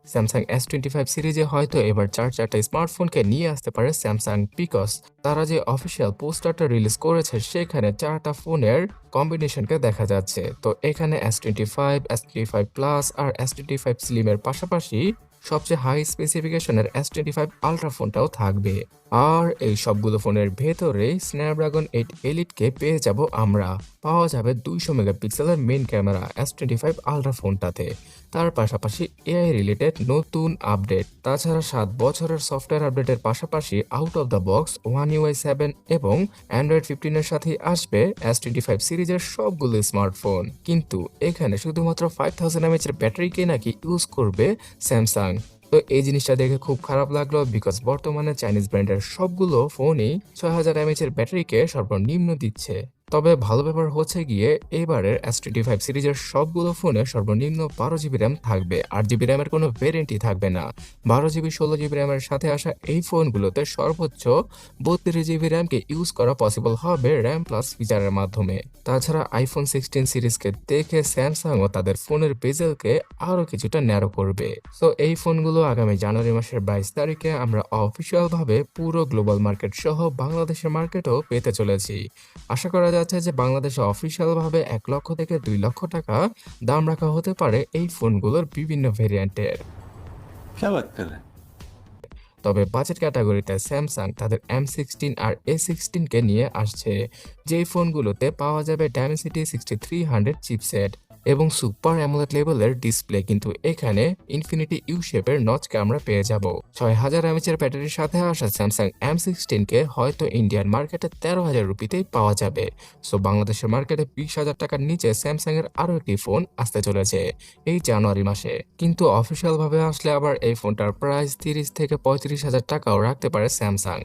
Samsung S25 সিরিজে হয়তো এবার 4টা স্মার্টফোনকে নিয়ে আসতে পারে স্যামসাং, বিকজ তারা যে অফিসিয়াল পোস্টারটা রিলিজ করেছে সেখানে 4টা ফোনের কম্বিনেশনকে দেখা যাচ্ছে। তো এখানে S25, S25 প্লাস আর S25 স্লিমের পাশাপাশি সবচেয়ে হাই স্পেসিফিকেশনের S25 আলট্রা ফোনটাও থাকবে। আর এই সবগুলো ফোনের ভেতরেই স্ন্যাপড্রাগন 8 এলিটকে পেয়ে যাব আমরা। পাওয়া যাবে 200 মেগাপিক্সেলের মেইন ক্যামেরা S25 আলট্রা ফোনটাতে। তার পাশাপাশি এআই রিলেটেড নতুন আপডেট, তাছাড়া 7 বছরের সফটওয়্যার আপডেটের পাশাপাশি out of the box One UI 7 এবং অ্যান্ড্রয়েড 15 এর সাথেই আসবে S25 সিরিজের সবগুলো স্মার্টফোন। কিন্তু এখানে শুধুমাত্র 5000 mAh এর ব্যাটারিকে নাকি ইউজ করবে স্যামসাং। তো এই জিনিসটা দেখে খুব খারাপ লাগলো, বিকজ বর্তমানে চাইনিজ ব্র্যান্ডের সবগুলো ফোনই 6000 mAh এর ব্যাটারিকে সর্বনিম্ন দিচ্ছে। তবে ভালো ব্যাপার হচ্ছে গিয়ে এবারের S25 সিরিজের সবগুলো ফোনে সর্বনিম্ন 12GB র্যাম থাকবে। 8GB র্যামের কোনো ভেরিয়েন্টই থাকবে না। 12GB 16GB র্যামের সাথে আসা এই ফোনগুলোতে সর্বোচ্চ 32GB র্যামকে ইউজ করা পসিবল হবে র্যাম প্লাস ফিচারের মাধ্যমে। তাছাড়া আইফোন 16 সিরিজকে দেখে স্যামসাংও তাদের ফোনের বেজেলকে আরও কিছুটা ন্যারো করবে। সো এই ফোনগুলো আগামী জানুয়ারি মাসের 22 তারিখে আমরা অফিসিয়ালভাবে পুরো গ্লোবাল মার্কেট সহ বাংলাদেশের মার্কেটও পেতে চলেছি। আশা করা যাচ্ছে যে বাংলাদেশে অফিসিয়ালভাবে 1 লক্ষ থেকে 2 লক্ষ টাকা দাম রাখা হতে পারে এই ফোনগুলোর বিভিন্ন ভেরিয়েন্টের। क्या बात कर रहे हैं? তবে বাজেট ক্যাটাগরিতে স্যামসাং তাদের M16 আর A16 কে নিয়ে আসছে, যেই ফোনগুলোতে পাওয়া যাবে Dimensity 6300 চিপসেট এবং সুপার অ্যামোলেড লেভেলের ডিসপ্লে। কিন্তু এখানে ইনফিনিটি ইউ শেপের নচকে আমরা পেয়ে যাব। 6000 mAh এর ব্যাটারির সাথে আসা স্যামসাং M16 কে হয়তো ইন্ডিয়ান মার্কেটে 13,000 রুপিতেই পাওয়া যাবে। সো বাংলাদেশের মার্কেটে 20,000 টাকার নিচে স্যামসাং এর আরও একটি ফোন আসতে চলেছে এই জানুয়ারি মাসে। কিন্তু অফিসিয়াল ভাবে আসলে আবার এই ফোনটার প্রাইস 30 থেকে 35,000 টাকাও রাখতে পারে স্যামসাং।